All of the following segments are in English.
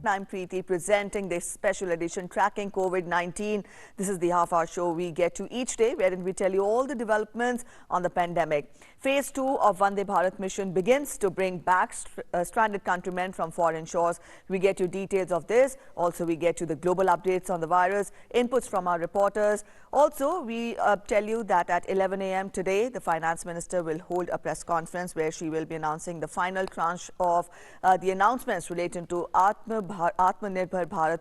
I'm Preeti presenting this special edition tracking COVID-19. This is the half-hour show we get to each day wherein we tell you all the developments on the pandemic. Phase 2 of Vande Bharat mission begins to bring back stranded countrymen from foreign shores. We get you details of this. Also, we get you the global updates on the virus, inputs from our reporters. Also, we tell you that at 11 a.m. today, the Finance Minister will hold a press conference where she will be announcing the final tranche of the announcements relating to Atmanirbhar Bharat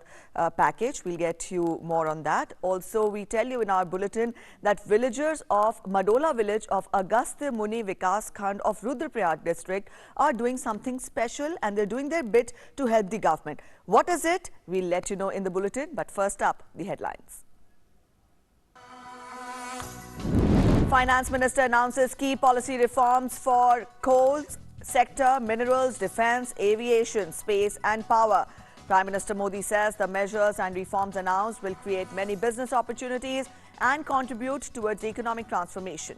package. We'll get you more on that. Also, we tell you in our bulletin that villagers of Madola village of Agastya Muni Vikas Khand of Rudraprayag district are doing something special and they're doing their bit to help the government. What is it? We'll let you know in the bulletin. But first up, the headlines. Finance Minister announces key policy reforms for coal sector, minerals, defence, aviation, space and power. Prime Minister Modi says the measures and reforms announced will create many business opportunities and contribute towards economic transformation.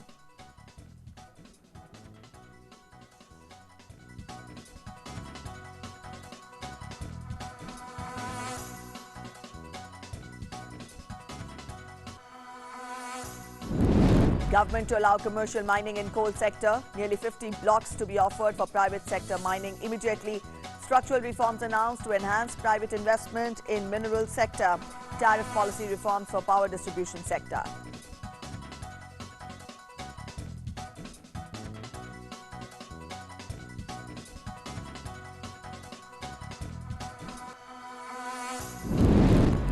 Government to allow commercial mining in coal sector. Nearly 50 blocks to be offered for private sector mining immediately. Structural reforms announced to enhance private investment in mineral sector. Tariff policy reforms for power distribution sector.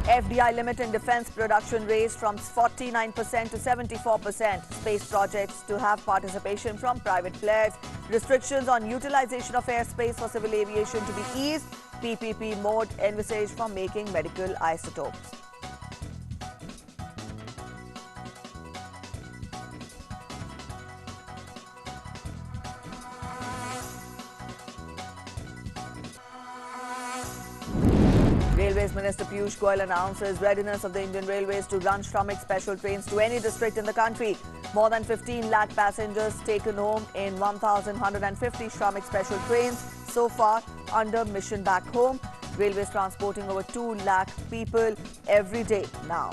FDI limit in defence production raised from 49% to 74%. Space projects to have participation from private players. Restrictions on utilization of airspace for civil aviation to be eased. PPP mode envisaged for making medical isotopes. Railways Minister Piyush Goyal announces readiness of the Indian Railways to run Shramik special trains to any district in the country. More than 15 lakh passengers taken home in 1,150 Shramik special trains so far under Mission Back Home. Railways transporting over 2 lakh people every day now.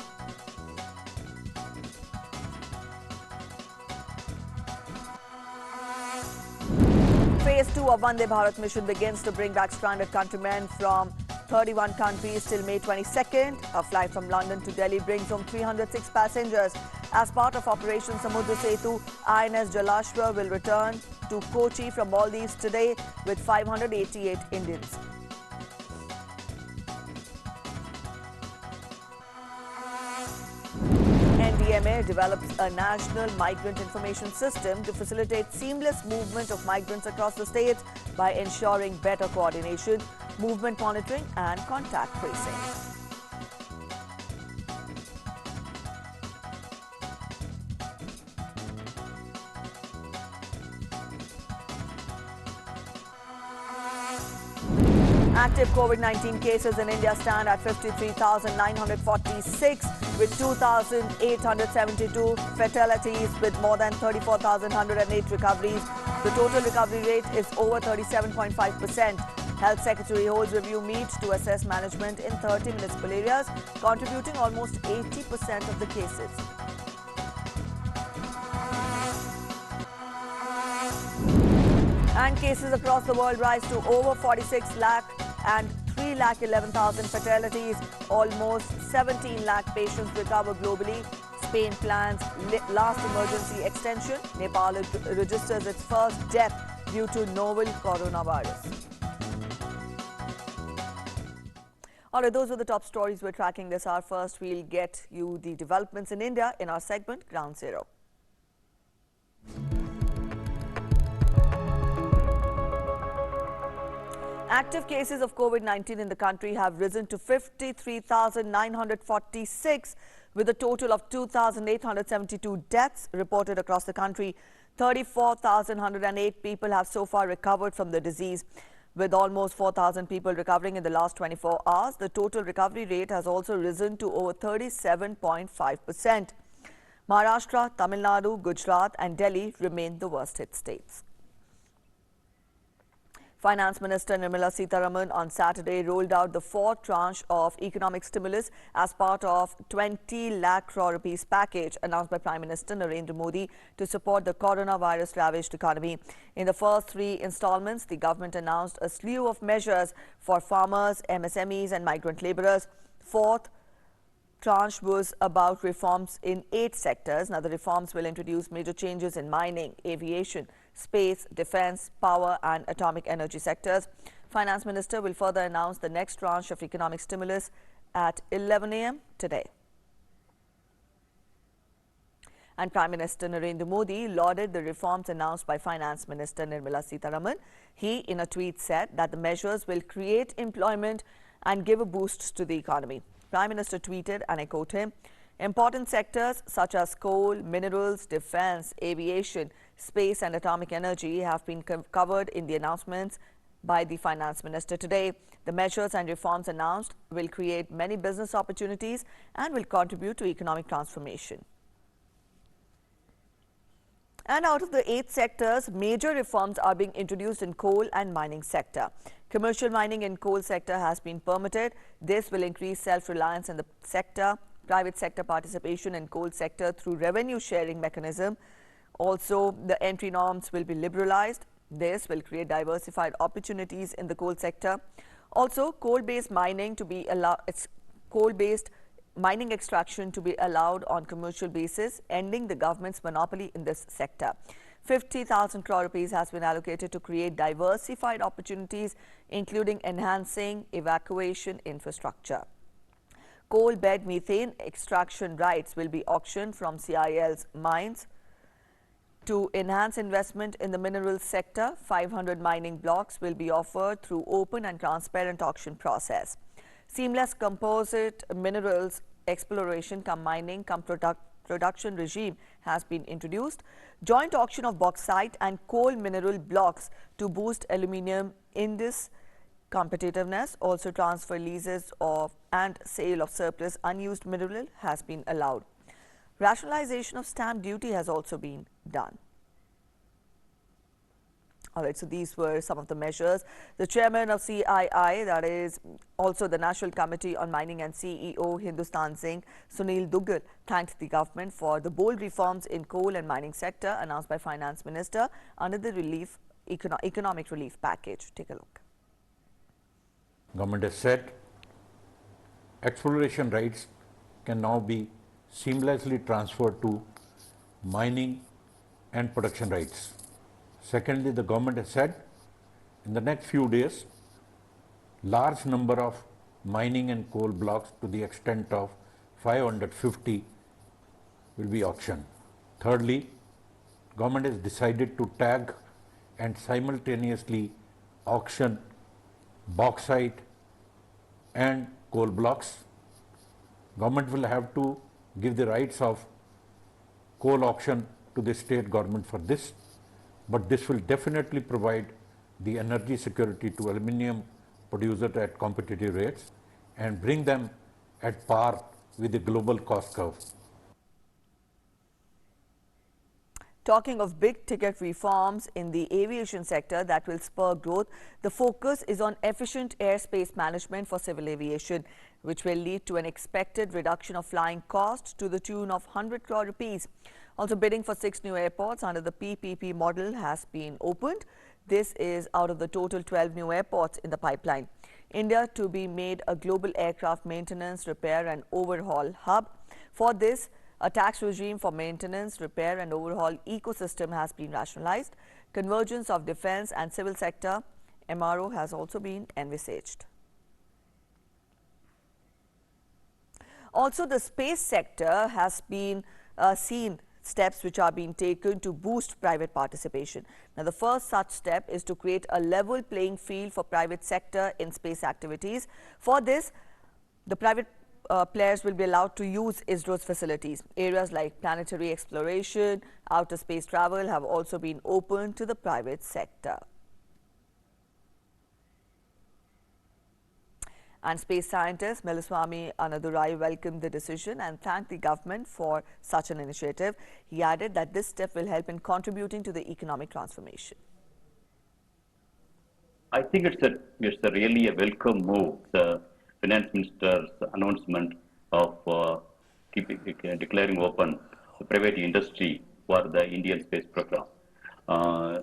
Phase 2 of Vande Bharat mission begins to bring back stranded countrymen from 31 countries till May 22nd. A flight from London to Delhi brings home 306 passengers. As part of Operation Samudra Setu, INS Jalashwa will return to Kochi from Maldives today with 588 Indians. NDMA develops a national migrant information system to facilitate seamless movement of migrants across the states by ensuring better coordination, movement monitoring and contact tracing. Active COVID-19 cases in India stand at 53,946 with 2,872 fatalities with more than 34,108 recoveries. The total recovery rate is over 37.5%. Health Secretary holds review meet to assess management in 30 municipal areas, contributing almost 80% of the cases. And cases across the world rise to over 46 lakh and 3,11,000 fatalities. Almost 17 lakh patients recover globally. Spain plans last emergency extension. Nepal registers its first death due to novel coronavirus. All right, those are the top stories we're tracking this hour. First, we'll get you the developments in India in our segment Ground Zero. Active cases of COVID-19 in the country have risen to 53,946 with a total of 2,872 deaths reported across the country. 34,108 people have so far recovered from the disease. With almost 4,000 people recovering in the last 24 hours, the total recovery rate has also risen to over 37.5%. Maharashtra, Tamil Nadu, Gujarat and Delhi remain the worst hit states. Finance Minister Nirmala Sitharaman on Saturday rolled out the fourth tranche of economic stimulus as part of 20 lakh crore rupees package announced by Prime Minister Narendra Modi to support the coronavirus-ravaged economy. In the first three installments, the government announced a slew of measures for farmers, MSMEs and migrant labourers. Fourth tranche was about reforms in 8 sectors. Now, the reforms will introduce major changes in mining, aviation, space, defence, power and atomic energy sectors. Finance Minister will further announce the next tranche of economic stimulus at 11 a.m. today. And Prime Minister Narendra Modi lauded the reforms announced by Finance Minister Nirmala Sitharaman. He, in a tweet, said that the measures will create employment and give a boost to the economy. Prime Minister tweeted, and I quote him, "Important sectors such as coal, minerals, defence, aviation, space and atomic energy have been covered in the announcements by the Finance Minister today. The measures and reforms announced will create many business opportunities and will contribute to economic transformation." And out of the 8 sectors, major reforms are being introduced in coal and mining sector. Commercial mining in coal sector has been permitted. This will increase self-reliance in the sector. Private sector participation in coal sector through revenue sharing mechanism. Also, the entry norms will be liberalized. This will create diversified opportunities in the coal sector. Also, coal-based mining to be allowed. It's coal-based mining extraction to be allowed on commercial basis, ending the government's monopoly in this sector. 50,000 crore rupees has been allocated to create diversified opportunities, including enhancing evacuation infrastructure. Coal bed methane extraction rights will be auctioned from CIL's mines. To enhance investment in the minerals sector, 500 mining blocks will be offered through open and transparent auction process. Seamless composite minerals exploration cum mining cum production regime has been introduced. Joint auction of bauxite and coal mineral blocks to boost aluminium index competitiveness. Also, transfer leases of and sale of surplus unused mineral has been allowed. Rationalization of stamp duty has also been done. All right, so these were some of the measures. The chairman of CII, that is also the National Committee on Mining and CEO Hindustan Zinc, Sunil Duggal, thanked the government for the bold reforms in coal and mining sector announced by Finance Minister under the economic relief package. Take a look. Government has said exploration rights can now be seamlessly transferred to mining and production rights. Secondly, the government has said in the next few days, large number of mining and coal blocks to the extent of 550 will be auctioned. Thirdly, government has decided to tag and simultaneously auction bauxite and coal blocks. Government will have to give the rights of coal auction to the state government for this, but this will definitely provide the energy security to aluminium producers at competitive rates and bring them at par with the global cost curve. Talking of big ticket reforms in the aviation sector that will spur growth, the focus is on efficient airspace management for civil aviation, which will lead to an expected reduction of flying costs to the tune of 100 crore rupees. Also, bidding for 6 new airports under the PPP model has been opened. This is out of the total 12 new airports in the pipeline. India to be made a global aircraft maintenance, repair and overhaul hub. For this, a tax regime for maintenance, repair and overhaul ecosystem has been rationalized. Convergence of defence and civil sector MRO has also been envisaged. Also, the space sector has been seen steps which are being taken to boost private participation. Now, the first such step is to create a level playing field for private sector in space activities. For this, the private players will be allowed to use ISRO's facilities. Areas like planetary exploration, outer space travel have also been opened to the private sector. And space scientist Meliswami Anadurai welcomed the decision and thanked the government for such an initiative. He added that this step will help in contributing to the economic transformation. I think it's a really a welcome move. The finance minister's announcement of declaring open the private industry for the Indian space program. Uh,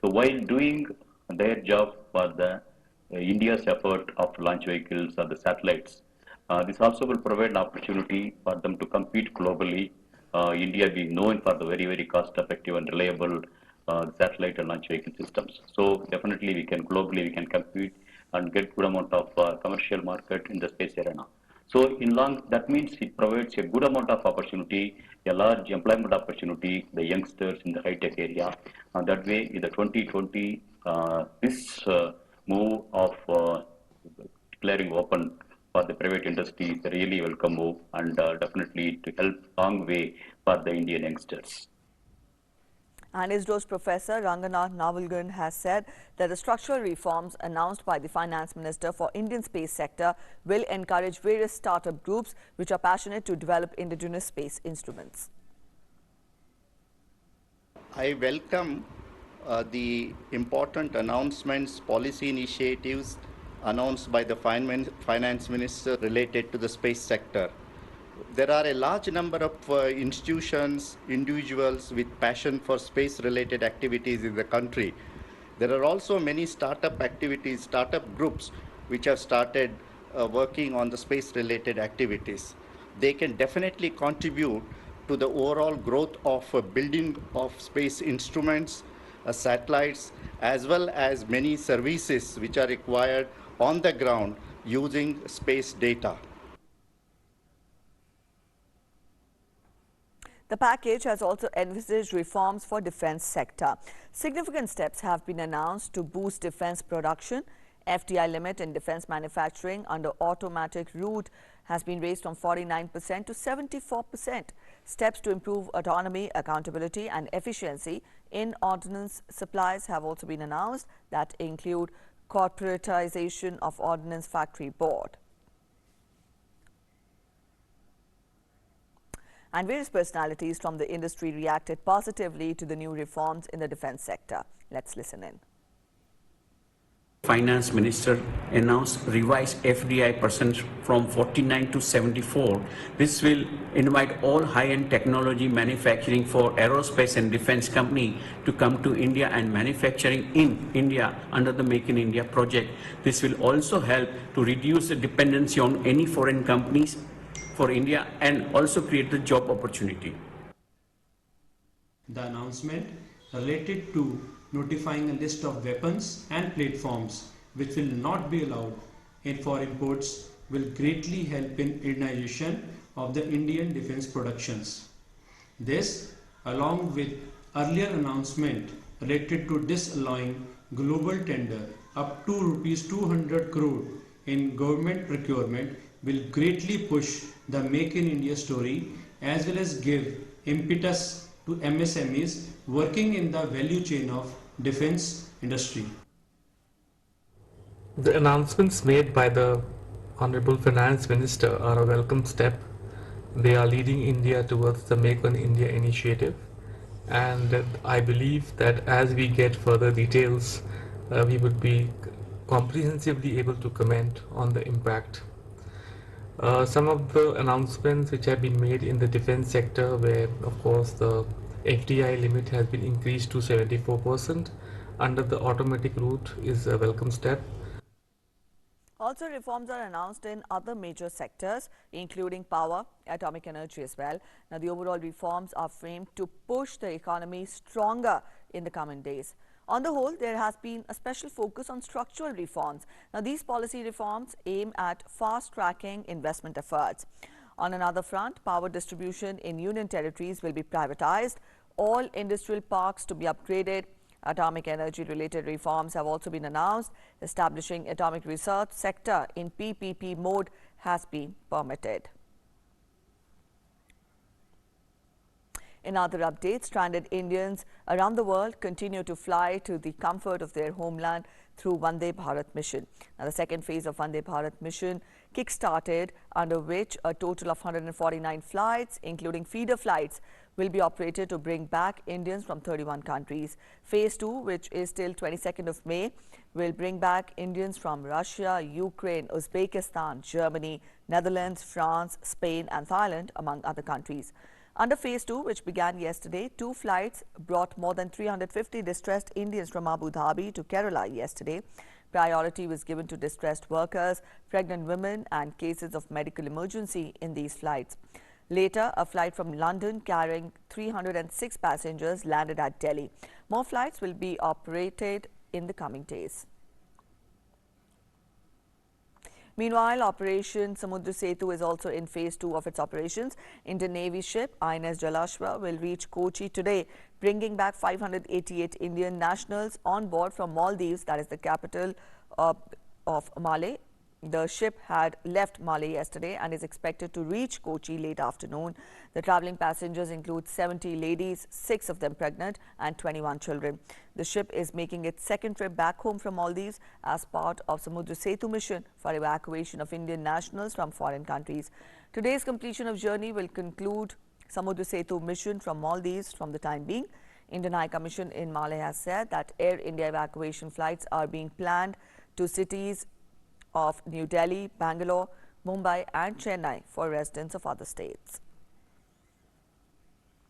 so while doing their job for the India's effort of launch vehicles or the satellites, this also will provide an opportunity for them to compete globally. India being known for the very cost-effective and reliable satellite and launch vehicle systems. So definitely we can globally we can compete and get good amount of commercial market in the space arena. So in long that means it provides a good amount of opportunity, a large employment opportunity, the youngsters in the high tech area. And that way in the 2020 this move of declaring open for the private industry is a really welcome move and definitely to help long way for the Indian youngsters. And ISRO's Professor Raghavendra Navalgund has said that the structural reforms announced by the Finance Minister for Indian space sector will encourage various startup groups which are passionate to develop indigenous space instruments. I welcome the important announcements, policy initiatives announced by the Finance Minister related to the space sector. There are a large number of institutions, individuals with passion for space-related activities in the country. There are also many startup activities, startup groups, which have started working on the space-related activities. They can definitely contribute to the overall growth of building of space instruments, satellites, as well as many services which are required on the ground using space data. The package has also envisaged reforms for defense sector. Significant steps have been announced to boost defense production. FDI limit in defense manufacturing under automatic route has been raised from 49% to 74%. Steps to improve autonomy, accountability and efficiency in ordnance supplies have also been announced that include corporatization of Ordnance Factory Board. And various personalities from the industry reacted positively to the new reforms in the defense sector. Let's listen in. Finance Minister announced revised FDI percent from 49 to 74. This will invite all high-end technology manufacturing for aerospace and defense company to come to India and manufacturing in India under the Make in India project. This will also help to reduce the dependency on any foreign companies for India and also create the job opportunity. The announcement related to notifying a list of weapons and platforms which will not be allowed for imports will greatly help in indigenization of the Indian defense productions. This, along with earlier announcement related to disallowing global tender up to rupees 200 crore in government procurement, will greatly push the Make in India story as well as give impetus to MSMEs working in the value chain of defense industry. The announcements made by the Honorable Finance Minister are a welcome step. They are leading India towards the Make in India initiative, and I believe that as we get further details, we would be comprehensively able to comment on the impact. Some of the announcements which have been made in the defense sector, where of course the FDI limit has been increased to 74% under the automatic route, is a welcome step. Also, reforms are announced in other major sectors, including power, atomic energy as well. Now, the overall reforms are framed to push the economy stronger in the coming days. On the whole, there has been a special focus on structural reforms. Now, these policy reforms aim at fast-tracking investment efforts. On another front, power distribution in union territories will be privatized, all industrial parks to be upgraded. Atomic energy-related reforms have also been announced. Establishing atomic research sector in PPP mode has been permitted. In other updates, stranded Indians around the world continue to fly to the comfort of their homeland through Vande Bharat mission. Now, the second phase of Vande Bharat mission kick-started, under which a total of 149 flights, including feeder flights, will be operated to bring back Indians from 31 countries. Phase 2, which is till 22nd of May, will bring back Indians from Russia, Ukraine, Uzbekistan, Germany, Netherlands, France, Spain and Thailand, among other countries. Under Phase 2, which began yesterday, 2 flights brought more than 350 distressed Indians from Abu Dhabi to Kerala yesterday. Priority was given to distressed workers, pregnant women and cases of medical emergency in these flights. Later, a flight from London carrying 306 passengers landed at Delhi. More flights will be operated in the coming days. Meanwhile, Operation Samudra Setu is also in Phase 2 of its operations. Indian Navy ship INS Jalashwa will reach Kochi today, bringing back 588 Indian nationals on board from Maldives, that is the capital of Malé. The ship had left Malé yesterday and is expected to reach Kochi late afternoon. The travelling passengers include 70 ladies, 6 of them pregnant, and 21 children. The ship is making its second trip back home from Maldives as part of Samudra Setu mission for evacuation of Indian nationals from foreign countries. Today's completion of journey will conclude Samudra Setu mission from Maldives from the time being. Indian High Commission in Malé has said that Air India evacuation flights are being planned to cities of New Delhi, Bangalore, Mumbai and Chennai for residents of other states.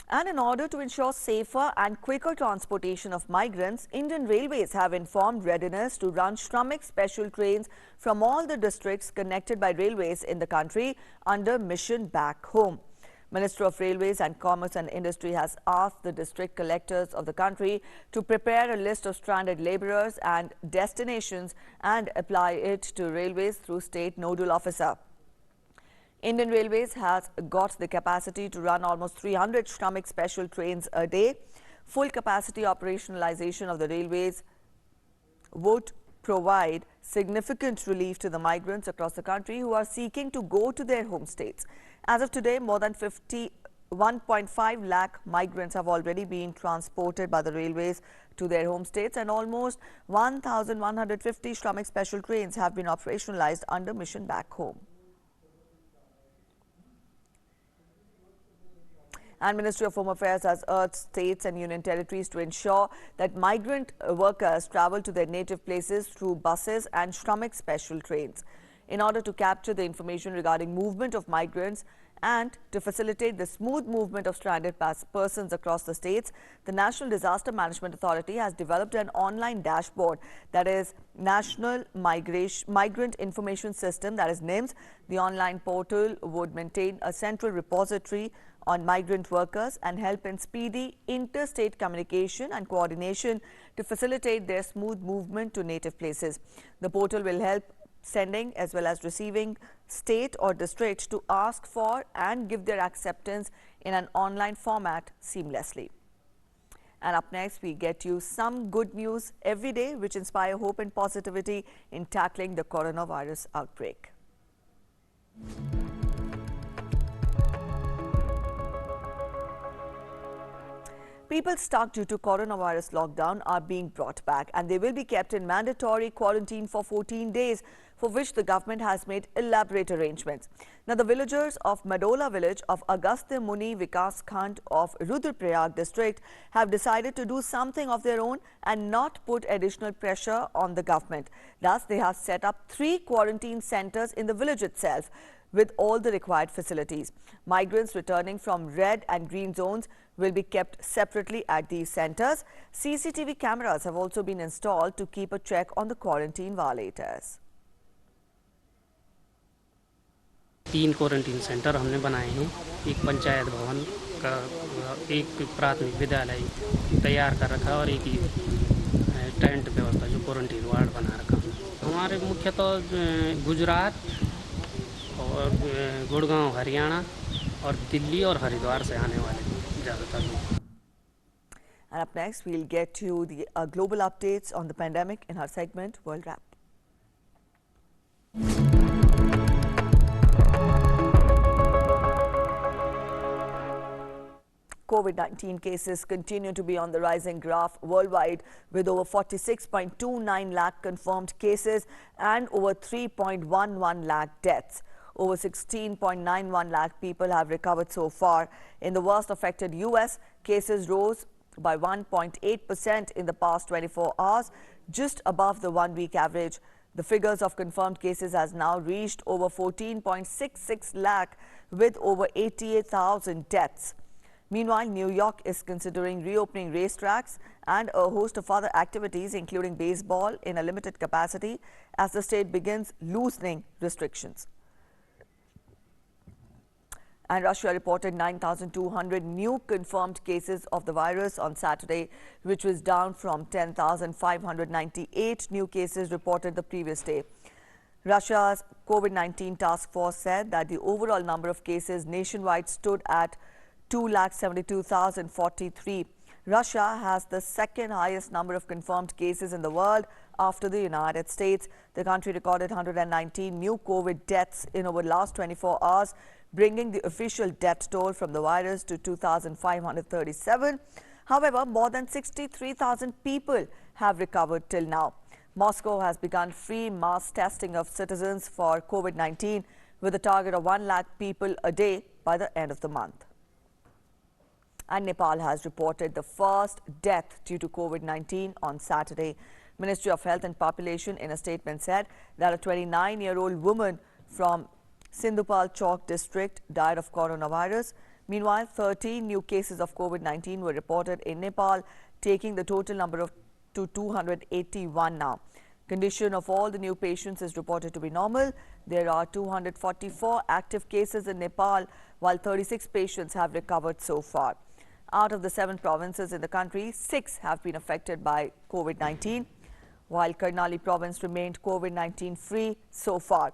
And in order to ensure safer and quicker transportation of migrants, Indian Railways have informed readiness to run Shramik special trains from all the districts connected by railways in the country under Mission Back Home. Minister of Railways and Commerce and Industry has asked the district collectors of the country to prepare a list of stranded labourers and destinations and apply it to railways through state nodal officer. Indian Railways has got the capacity to run almost 300 Shramik special trains a day. Full capacity operationalization of the railways would provide significant relief to the migrants across the country who are seeking to go to their home states. As of today, more than 1.5 lakh migrants have already been transported by the railways to their home states, and almost 1,150 Shramik special trains have been operationalized under Mission Back Home. And Ministry of Home Affairs has urged states and union territories to ensure that migrant workers travel to their native places through buses and Shramik special trains. In order to capture the information regarding movement of migrants and to facilitate the smooth movement of stranded persons across the states, the National Disaster Management Authority has developed an online dashboard, that is National Migrant Information System, that is NIMS. The online portal would maintain a central repository on migrant workers and help in speedy interstate communication and coordination to facilitate their smooth movement to native places. The portal will help sending as well as receiving state or district to ask for and give their acceptance in an online format seamlessly. And up next, we get you some good news every day which inspire hope and positivity in tackling the coronavirus outbreak. People stuck due to coronavirus lockdown are being brought back, and they will be kept in mandatory quarantine for 14 days, for which the government has made elaborate arrangements. Now, the villagers of Madola village of Agastya Muni Vikas Khand of Rudraprayag district have decided to do something of their own and not put additional pressure on the government. Thus, they have set up 3 quarantine centers in the village itself, with all the required facilities. Migrants returning from red and green zones will be kept separately at these centers. CCTV cameras have also been installed to keep a check on the quarantine violators. 3 quarantine centre हमने बनाए हैं। एक पंचायत भवन का, एक प्राथमिक विद्यालय तैयार कर रखा और एक टेंट व्यवस्था जो क्वारंटीन वार्ड बना रखा। हमारे मुख्यतः गुजरात और गुड़गांव हरियाणा और दिल्ली और हरिद्वार से आने वाले ज़्यादातर लोग। And up next, we'll get to the global updates on the pandemic in our segment World Wrap. COVID-19 cases continue to be on the rising graph worldwide, with over 46.29 lakh confirmed cases and over 3.11 lakh deaths. Over 16.91 lakh people have recovered so far. In the worst affected US, cases rose by 1.8% in the past 24 hours, just above the one-week average. The figures of confirmed cases has now reached over 14.66 lakh with over 88,000 deaths. Meanwhile, New York is considering reopening racetracks and a host of other activities, including baseball, in a limited capacity as the state begins loosening restrictions. And Russia reported 9,200 new confirmed cases of the virus on Saturday, which was down from 10,598 new cases reported the previous day. Russia's COVID-19 task force said that the overall number of cases nationwide stood at 2,72,043. Russia has the second highest number of confirmed cases in the world after the United States. The country recorded 119 new COVID deaths in over the last 24 hours, bringing the official death toll from the virus to 2,537. However, more than 63,000 people have recovered till now. Moscow has begun free mass testing of citizens for COVID-19 with a target of 1 lakh people a day by the end of the month. And Nepal has reported the first death due to COVID-19 on Saturday. Ministry of Health and Population in a statement said that a 29-year-old woman from Sindhupal Chowk district died of coronavirus. Meanwhile, 13 new cases of COVID-19 were reported in Nepal, taking the total number to 281 now. Condition of all the new patients is reported to be normal. There are 244 active cases in Nepal, while 36 patients have recovered so far. Out of the 7 provinces in the country, 6 have been affected by COVID-19, while Karnali province remained COVID-19 free so far.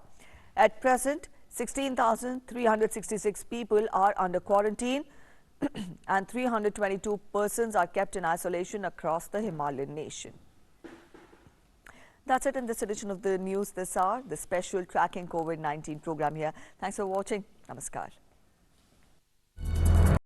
At present, 16,366 people are under quarantine and 322 persons are kept in isolation across the Himalayan nation. That's it in this edition of the news this hour, the special tracking COVID-19 program here. Thanks for watching. Namaskar.